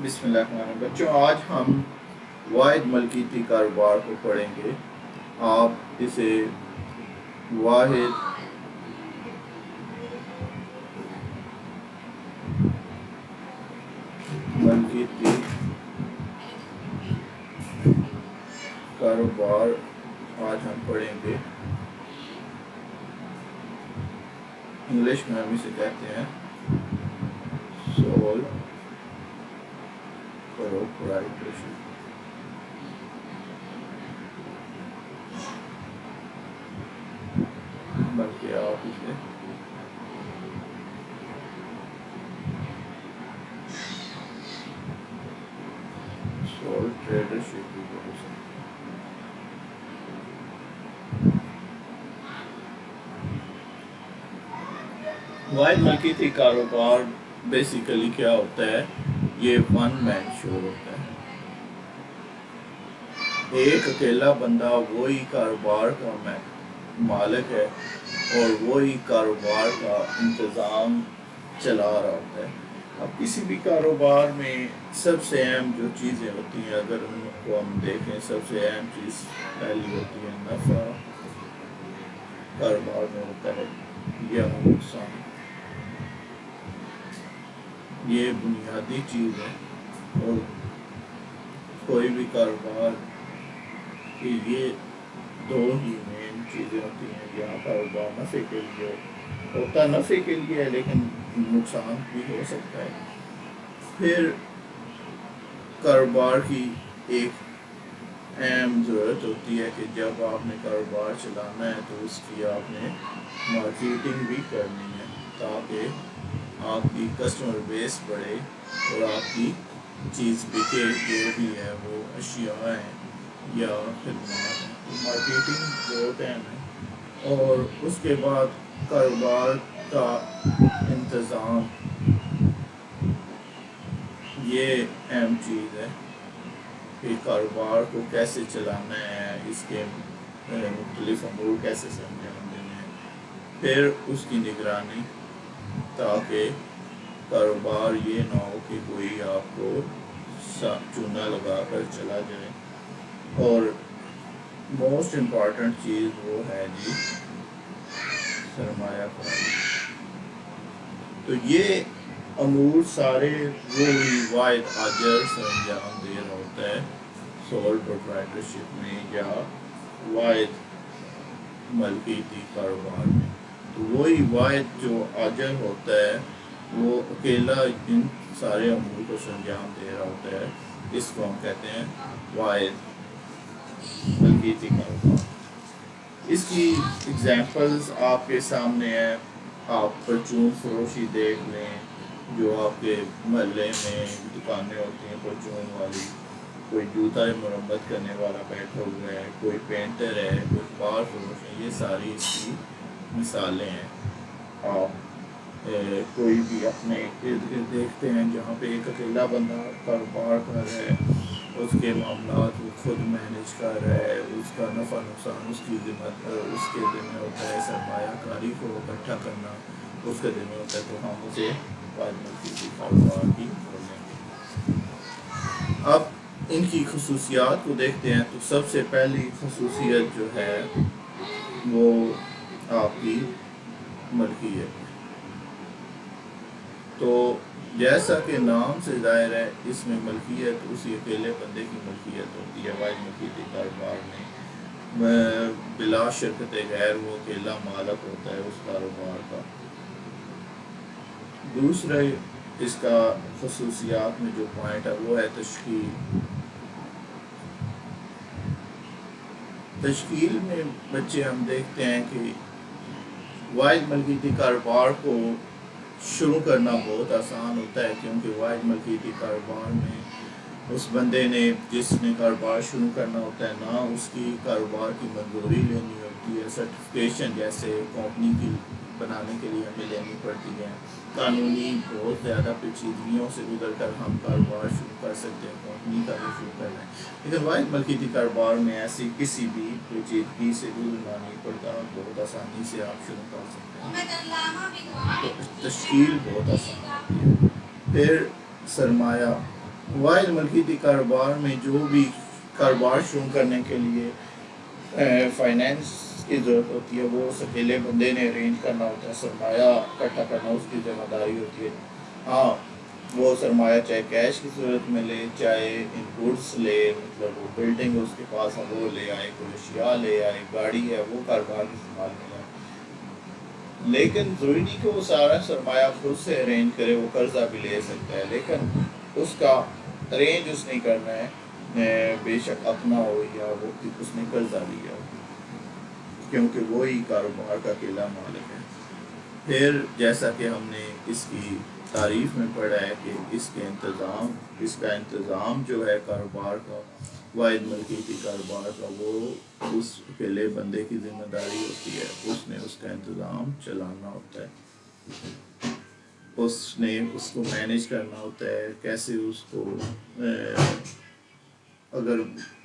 بسم اللہ الرحمن الرحیم۔ بچوں آج ہم واحد ملکیتی کاروبار کو پڑھیں گے۔ آپ اسے واحد ملکیتی کاروبار آج ہم پڑھیں گے۔ انگلش میں ہم اسے کہتے ہیں سول پروپرائٹرشپ۔ بلکہ آپ اسے سول ٹریڈرشپ بھی بول سکتے ہیں۔ واحد ملکیتی کاروبار بیسیکلی کیا ہوتا ہے؟ یہ ون مین شو ہوتا ہے۔ ایک اکیلا بندہ وہی کاروبار کا مالک ہے اور وہی کاروبار کا انتظام چلا رہا ہوتا ہے۔ اب کسی بھی کاروبار میں سب سے اہم جو چیزیں ہوتی ہیں، اگر ان کو ہم دیکھیں، سب سے اہم چیز پہلی ہوتی ہے نفع کاروبار میں ہوتا ہے یا نقصان۔ یہ بنیادی چیز ہے اور کوئی بھی کاروبار کی یہ دو ہی مین چیزیں ہوتی ہیں۔ یہاں کاروبار نفع کے لیے ہوتا نفع کے لیے ہے، لیکن نقصان بھی ہو سکتا ہے۔ پھر کاروبار کی ایک اہم ضرورت ہوتی ہے کہ جب آپ نے کاروبار چلانا ہے تو اس کی آپ نے مارکیٹنگ بھی کرنی ہے تاکہ آپ کی کسٹمر بیس بڑھے اور آپ کی چیز بکے، جو بھی ہے وہ اشیاء ہیں یا خدمات ہیں۔ مارکیٹنگ بہت اہم ہے۔ اور اس کے بعد کاروبار کا انتظام، یہ اہم چیز ہے کہ کاروبار کو کیسے چلانا ہے، اس کے مختلف امور کیسے انجام دینے ہیں۔ پھر اس کی نگرانی، تاکہ کاروبار یہ نہ ہو کہ کوئی آپ کو چونا لگا کر چلا جائے۔ اور موسٹ امپارٹنٹ چیز وہ ہے جی سرمایہ کاری۔ تو یہ امور سارے وہی واحد آجر سرانجام دے رہا ہوتا ہے سول پروپرائٹرشپ میں یا واحد ملکیتی کاروبار میں۔ تو وہی واحد جو آجر ہوتا ہے وہ اکیلا ان سارے امور کو سرانجام دے رہا ہوتا ہے۔ اس کو ہم کہتے ہیں واحد ملکیتی کاروبار۔ اس کی ایگزامپلز آپ کے سامنے ہیں۔ آپ پرچون فروشی دیکھ لیں، جو آپ کے محلے میں دکانیں ہوتی ہیں پرچون والی، کوئی جوتا مرمت کرنے والا بیٹھا ہوا ہے، کوئی پینٹر ہے، کوئی کار فروش ہے، یہ ساری اس کی مثالیں ہیں۔ آپ کوئی بھی اپنے ارد گرد دیکھتے ہیں جہاں پہ ایک اکیلا بندہ کاروبار کر رہا ہے، اس کے معاملات وہ خود مینیج کر رہا ہے، اس کا نفع نقصان اس کے ذمہ ہوتا ہے، سرمایہ کاری کو اکٹھا کرنا اس کے ذمہ ہوتا ہے، تو ہم اسے واحد ملکیتی کاروبار کی بولیں گے۔ اب ان کی خصوصیات کو دیکھتے ہیں۔ تو سب سے پہلی خصوصیت جو ہے وہ آپ کی ملکیت ہے۔ تو جیسا کہ نام سے ظاہر ہے، اس میں ملکیت اسی اکیلے بندے کی ملکیت ہوتی ہے۔ واحد ملکیتی کاروبار میں بلا شرکت غیر وہ اکیلا مالک ہوتا ہے اس کاروبار کا۔ دوسرا اس کا خصوصیات میں جو پوائنٹ ہے وہ ہے تشکیل۔ تشکیل میں بچے ہم دیکھتے ہیں کہ واحد ملکیتی کاروبار کو شروع کرنا بہت آسان ہوتا ہے، کیونکہ واحد ملکیتی کاروبار میں اس بندے نے جس نے کاروبار شروع کرنا ہوتا ہے، نہ اس کی کاروبار کی منظوری لینی ہوتی ہے، سرٹیفکیشن جیسے کمپنی کی بنانے کے لیے ہمیں لینی پڑتی ہے، قانونی بہت زیادہ پیچیدگیوں سے گزر کر ہم کاروبار شروع کر سکتے ہیں، کمپنی کا بھی شروع کرنا ہے۔ لیکن واحد ملکیتی کاروبار میں ایسی کسی بھی پیچیدگی سے گزرنا نہیں پڑتا، بہت آسانی سے آپ شروع کر سکتے ہیں۔ تو تشکیل بہت آسان ہوتی ہے۔ پھر سرمایہ واحد ملکیتی کاروبار میں جو بھی کاروبار شروع کرنے کے لیے فائنینس کی ضرورت ہوتی ہے وہ اس اکیلے بندے نے ارینج کرنا ہوتا ہے، سرمایہ اکٹھا کرنا اس کی ذمہ داری ہوتی ہے۔ ہاں وہ سرمایہ چاہے کیش کی صورت میں لے، چاہے ان گڈس لے، مطلب وہ بلڈنگ اس کے پاس ہے وہ لے آئے، کوئی اشیاء لے آئے، گاڑی ہے وہ کاروبار کے استعمال میں لائے، لیکن ضروری نہیں کہ وہ سارا سرمایہ خود سے ارینج کرے، وہ قرضہ بھی لے سکتا ہے، لیکن اس کا ارینج اس نے کرنا ہے، بے شک اپنا ہو یا وہ اس نے قرضہ لیا ہو، کیونکہ وہی کاروبار کا اکیلا مالک ہے۔ پھر جیسا کہ ہم نے اس کی تعریف میں پڑھا ہے کہ اس کا انتظام جو ہے کاروبار کا، واحد ملکیتی کاروبار کا، وہ اس اکیلے بندے کی ذمہ داری ہوتی ہے، اس نے اس کا انتظام چلانا ہوتا ہے، اس نے اس کو مینیج کرنا ہوتا ہے، کیسے اس کو اگر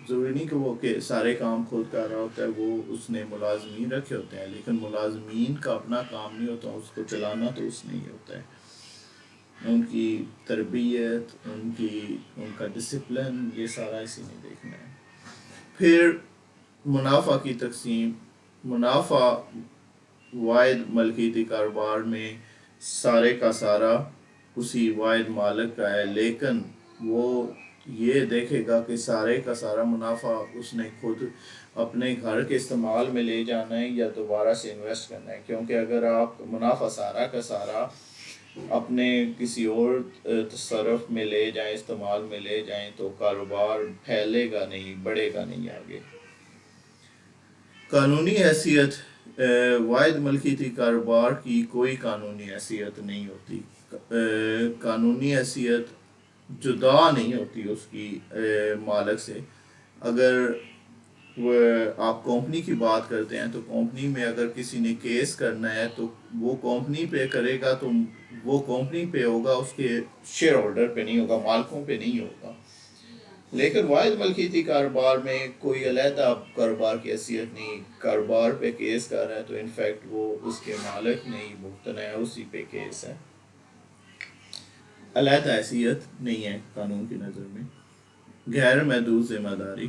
ضروری نہیں کہ وہ کہ سارے کام خود کر رہا ہوتا ہے، وہ اس نے ملازمین رکھے ہوتے ہیں، لیکن ملازمین کا اپنا کام نہیں ہوتا، اس کو چلانا تو اس نے ہی ہوتا ہے، ان کی تربیت، ان کا ڈسپلن، یہ سارا اسی نے دیکھنا ہے۔ پھر منافع کی تقسیم، منافع واحد ملکیتی کاروبار میں سارے کا سارا اسی واحد مالک کا ہے، لیکن وہ یہ دیکھے گا کہ سارے کا سارا منافع اس نے خود اپنے گھر کے استعمال میں لے جانا ہے یا دوبارہ سے انویسٹ کرنا ہے، کیونکہ اگر آپ منافع سارا کا سارا اپنے کسی اور تصرف میں لے جائیں، استعمال میں لے جائیں، تو کاروبار پھیلے گا نہیں، بڑھے گا نہیں آگے۔ قانونی حیثیت، واحد ملکیتی کاروبار کی کوئی قانونی حیثیت نہیں ہوتی، قانونی حیثیت جدا نہیں ہوتی اس کی مالک سے۔ اگر وہ آپ کمپنی کی بات کرتے ہیں تو کمپنی میں اگر کسی نے کیس کرنا ہے تو وہ کمپنی پہ کرے گا، تو وہ کمپنی پہ ہوگا، اس کے شیئر ہولڈر پہ نہیں ہوگا، مالکوں پہ نہیں ہوگا۔ لیکن واحد ملکیتی کاروبار میں کوئی علیحدہ کاروبار کی حیثیت نہیں، کاروبار پہ کیس کر رہا ہے تو انفیکٹ وہ اس کے مالک نہیں بھگتنا ہے، اسی پہ کیس ہے، علیحدہ حیثیت نہیں ہے قانون کی نظر میں۔ غیر محدود ذمہ داری،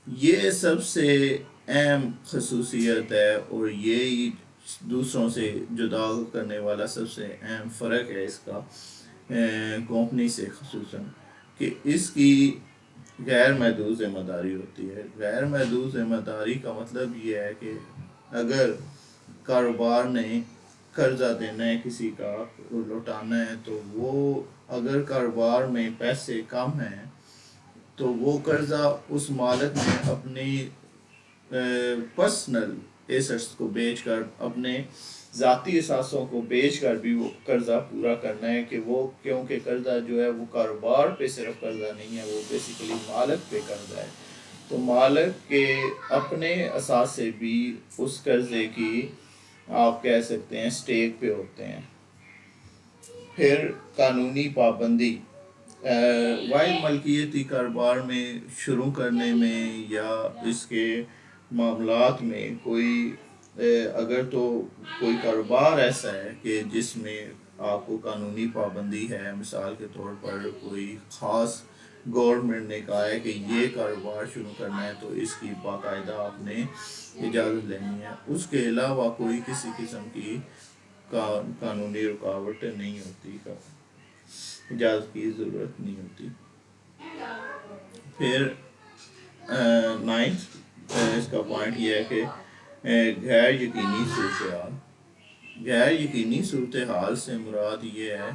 یہ سب سے اہم خصوصیت ہے اور یہی دوسروں سے جدا کرنے والا سب سے اہم فرق ہے اس کا کمپنی سے، خصوصاً کہ اس کی غیر محدود ذمہ داری ہوتی ہے۔ غیر محدود ذمہ داری کا مطلب یہ ہے کہ اگر کاروبار نے قرضہ دینا ہے کسی کا، لوٹانا ہے، تو وہ اگر کاروبار میں پیسے کم ہیں تو وہ قرضہ اس مالک نے اپنی پرسنل ایسٹس کو بیچ کر، اپنے ذاتی اثاثوں کو بیچ کر بھی وہ قرضہ پورا کرنا ہے، کہ وہ کیونکہ قرضہ جو ہے وہ کاروبار پہ صرف قرضہ نہیں ہے، وہ بیسیکلی مالک پہ قرضہ ہے، تو مالک کے اپنے اثاثے بھی اس قرضے کی آپ کہہ سکتے ہیں سٹیک پہ ہوتے ہیں۔ پھر قانونی پابندی، واحد ملکیتی کاروبار میں شروع کرنے میں یا اس کے معاملات میں کوئی اگر تو کوئی کاروبار ایسا ہے کہ جس میں آپ کو قانونی پابندی ہے، مثال کے طور پر کوئی خاص گورنمنٹ نے کہا ہے کہ یہ کاروبار شروع کرنا ہے تو اس کی باقاعدہ آپ نے اجازت لینی ہے، اس کے علاوہ کوئی کسی قسم کی قانونی رکاوٹ نہیں ہوتی، اجازت کی ضرورت نہیں ہوتی۔ پھر نائنتھ اس کا پوائنٹ یہ ہے کہ غیر یقینی صورتحال، غیر یقینی صورتحال سے مراد یہ ہے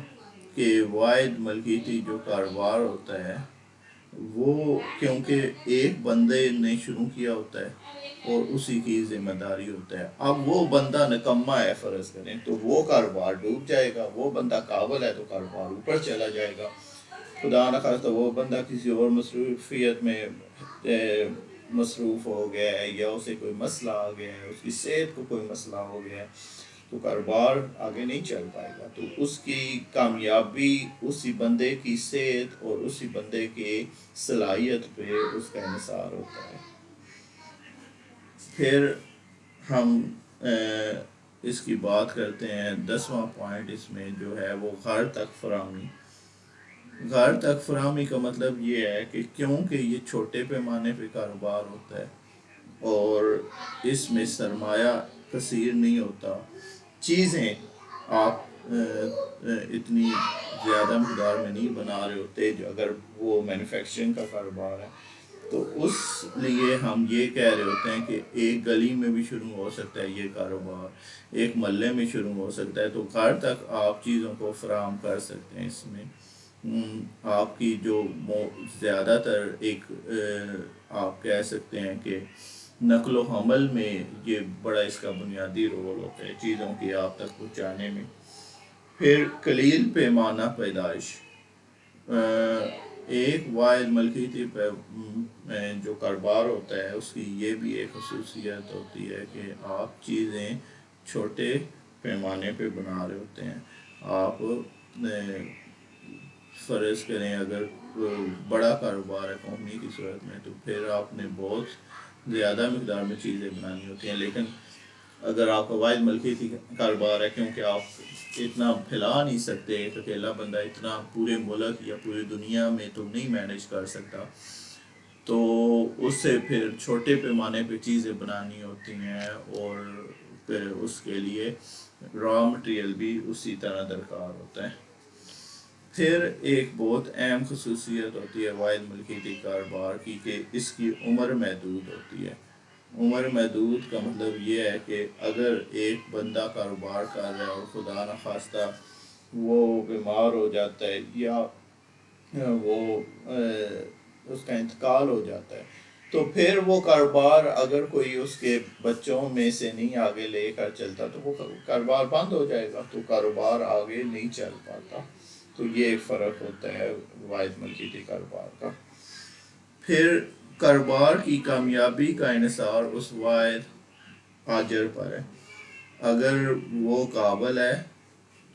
کہ واحد ملکیتی جو کاروبار ہوتا ہے وہ کیونکہ ایک بندے نے شروع کیا ہوتا ہے اور اسی کی ذمہ داری ہوتا ہے، اب وہ بندہ نکما ہے فرض کریں تو وہ کاروبار ڈوب جائے گا، وہ بندہ قابل ہے تو کاروبار اوپر چلا جائے گا، خدا نخواستہ وہ بندہ کسی اور مصروفیت میں مصروف ہو گیا ہے یا اسے کوئی مسئلہ آ گیا ہے، اس کی صحت کو کوئی مسئلہ ہو گیا ہے، تو کاروبار آگے نہیں چل پائے گا، تو اس کی کامیابی اسی بندے کی صحت اور اسی بندے کی صلاحیت پہ اس کا انحصار ہوتا ہے۔ پھر ہم اس کی بات کرتے ہیں 10واں پوائنٹ اس میں جو ہے وہ غر تک فراہمی۔ گھر تک فراہمی کا مطلب یہ ہے کہ کیونکہ یہ چھوٹے پیمانے پہ کاروبار ہوتا ہے اور اس میں سرمایہ کثیر نہیں ہوتا، چیزیں آپ اتنی زیادہ مقدار میں نہیں بنا رہے ہوتے جو اگر وہ مینوفیکچرنگ کا کاروبار ہے، تو اس لیے ہم یہ کہہ رہے ہوتے ہیں کہ ایک گلی میں بھی شروع ہو سکتا ہے یہ کاروبار، ایک محلے میں شروع ہو سکتا ہے، تو گھر تک آپ چیزوں کو فراہم کر سکتے ہیں۔ اس میں آپ کی جو زیادہ تر ایک آپ کہہ سکتے ہیں کہ نقل و حمل میں یہ بڑا اس کا بنیادی رول ہوتا ہے چیزوں کی آپ تک پہنچانے میں۔ پھر قلیل پیمانہ پیدائش، ایک واحد ملکیتی جو کاروبار ہوتا ہے اس کی یہ بھی ایک خصوصیت ہوتی ہے کہ آپ چیزیں چھوٹے پیمانے پہ بنا رہے ہوتے ہیں۔ آپ فرض کریں اگر بڑا کاروبار ہے کمپنی کی صورت میں، تو پھر آپ نے بہت زیادہ مقدار میں چیزیں بنانی ہوتی ہیں، لیکن اگر آپ کا واحد ملکیتی کاروبار ہے، کیونکہ آپ اتنا پھیلا نہیں سکتے، ایک اکیلا بندہ اتنا پورے ملک یا پوری دنیا میں تو نہیں مینیج کر سکتا، تو اس سے پھر چھوٹے پیمانے پہ چیزیں بنانی ہوتی ہیں اور پھر اس کے لیے را مٹیریل بھی اسی طرح درکار ہوتا ہے۔ پھر ایک بہت اہم خصوصیت ہوتی ہے واحد ملکیتی کاروبار کی کہ اس کی عمر محدود ہوتی ہے۔ عمر محدود کا مطلب یہ ہے کہ اگر ایک بندہ کاروبار کر رہا ہے اور خدا نخواستہ وہ بیمار ہو جاتا ہے یا وہ اس کا انتقال ہو جاتا ہے، تو پھر وہ کاروبار اگر کوئی اس کے بچوں میں سے نہیں آگے لے کر چلتا تو وہ کاروبار بند ہو جائے گا، تو کاروبار آگے نہیں چل پاتا۔ تو یہ ایک فرق ہوتا ہے واحد ملکیتی کاروبار کا۔ پھر کاروبار کی کامیابی کا انحصار اس واحد آجر پر ہے، اگر وہ قابل ہے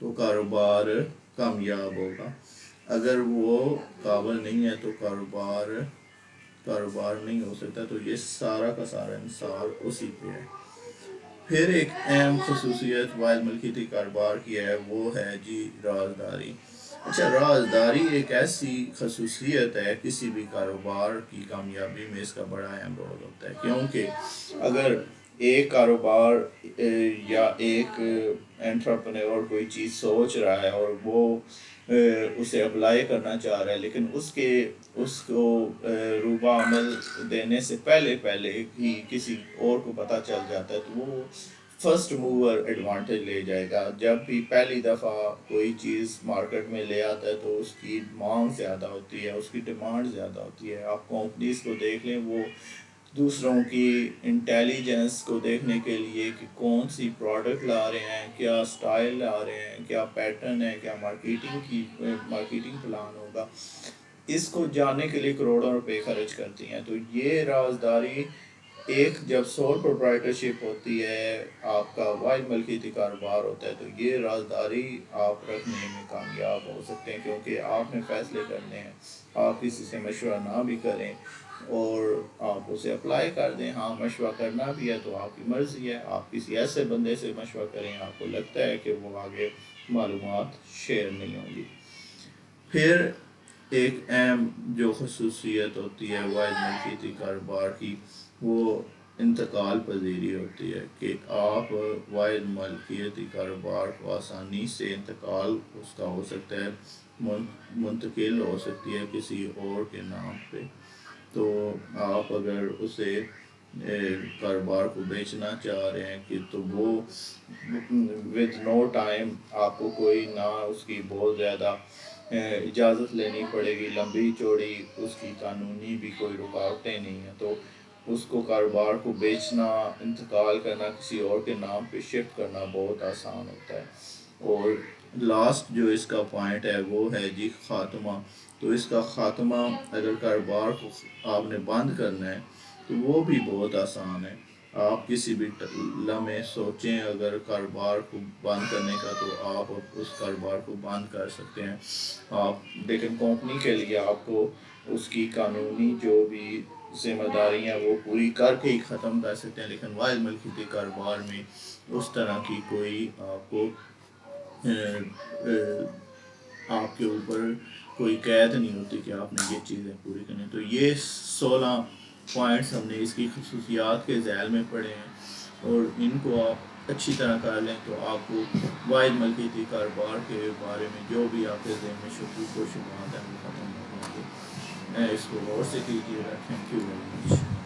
تو کاروبار کامیاب ہوگا، اگر وہ قابل نہیں ہے تو کاروبار نہیں ہو سکتا۔ تو یہ سارا کا سارا انحصار اسی پہ ہے۔ پھر ایک اہم خصوصیت واحد ملکیتی کاروبار کی ہے، وہ ہے جی رازداری۔ اچھا، رازداری ایک ایسی خصوصیت ہے کسی بھی کاروبار کی کامیابی میں اس کا بڑا اہم رول ہوتا ہے، کیونکہ اگر ایک کاروبار یا ایک انٹرپرینور کوئی چیز سوچ رہا ہے اور وہ اسے اپلائی کرنا چاہ رہا ہے، لیکن اس کو روبہ عمل دینے سے پہلے ہی کسی اور کو پتہ چل جاتا ہے، تو وہ فرسٹ موور ایڈوانٹیج لے جائے گا۔ جب بھی پہلی دفعہ کوئی چیز مارکیٹ میں لے آتا ہے تو اس کی مانگ زیادہ ہوتی ہے، اس کی ڈیمانڈ زیادہ ہوتی ہے۔ آپ کمپنیز کو دیکھ لیں، وہ دوسروں کی انٹیلیجنس کو دیکھنے کے لیے کہ کون سی پروڈکٹ لا رہے ہیں، کیا سٹائل لا رہے ہیں، کیا پیٹرن ہے، کیا مارکیٹنگ پلان ہوگا، اس کو جاننے کے لیے کروڑوں روپے خرچ کرتی ہیں۔ تو یہ رازداری ایک جب سول پروپرائٹرشپ ہوتی ہے، آپ کا واحد ملکیتی کاروبار ہوتا ہے، تو یہ رازداری آپ رکھنے میں کامیاب ہو سکتے ہیں، کیونکہ آپ نے فیصلے کرنے ہیں، آپ کسی سے مشورہ نہ بھی کریں اور آپ اسے اپلائی کر دیں۔ ہاں، مشورہ کرنا بھی ہے تو آپ کی مرضی ہے، آپ کسی ایسے بندے سے مشورہ کریں آپ کو لگتا ہے کہ وہ آگے معلومات شیئر نہیں ہوں گی۔ پھر ایک اہم جو خصوصیت ہوتی ہے واحد ملکیتی کاروبار کی، وہ انتقال پذیری ہوتی ہے کہ آپ واحد ملکیتی کاروبار کو آسانی سے انتقال اس کا ہو سکتا ہے، منتقل ہو سکتی ہے کسی اور کے نام پہ۔ تو آپ اگر اسے کاروبار کو بیچنا چاہ رہے ہیں کہ تو وہ ود نو ٹائم آپ کو کوئی نہ اس کی بہت زیادہ اجازت لینی پڑے گی، لمبی چوڑی اس کی قانونی بھی کوئی رکاوٹیں نہیں ہیں، تو اس کو کاروبار کو بیچنا، انتقال کرنا، کسی اور کے نام پہ شفٹ کرنا بہت آسان ہوتا ہے۔ اور لاسٹ جو اس کا پوائنٹ ہے وہ ہے جی خاتمہ۔ تو اس کا خاتمہ اگر کاروبار کو آپ نے بند کرنا ہے تو وہ بھی بہت آسان ہے۔ آپ کسی بھی لمحے سوچیں اگر کاروبار کو بند کرنے کا، تو آپ اس کاروبار کو بند کر سکتے ہیں آپ، لیکن کمپنی کے لیے آپ کو اس کی قانونی جو بھی ذمہ داریاں وہ پوری کر کے ہی ختم کر سکتے ہیں، لیکن واحد ملکیتی کاروبار میں اس طرح کی کوئی آپ کو آپ کے اوپر کوئی قید نہیں ہوتی کہ آپ نے یہ چیزیں پوری کرنی. تو یہ 16 پوائنٹس ہم نے اس کی خصوصیات کے ذیل میں پڑھے ہیں، اور ان کو آپ اچھی طرح کر لیں تو آپ کو واحد ملکیتی کاروبار کے بارے میں جو بھی آپ کے ذہن میں شکوک و شبہات ہیں وہ ختم ہو جائیں گے. میں اس کو غور سے کیجیے گا. Thank you very much.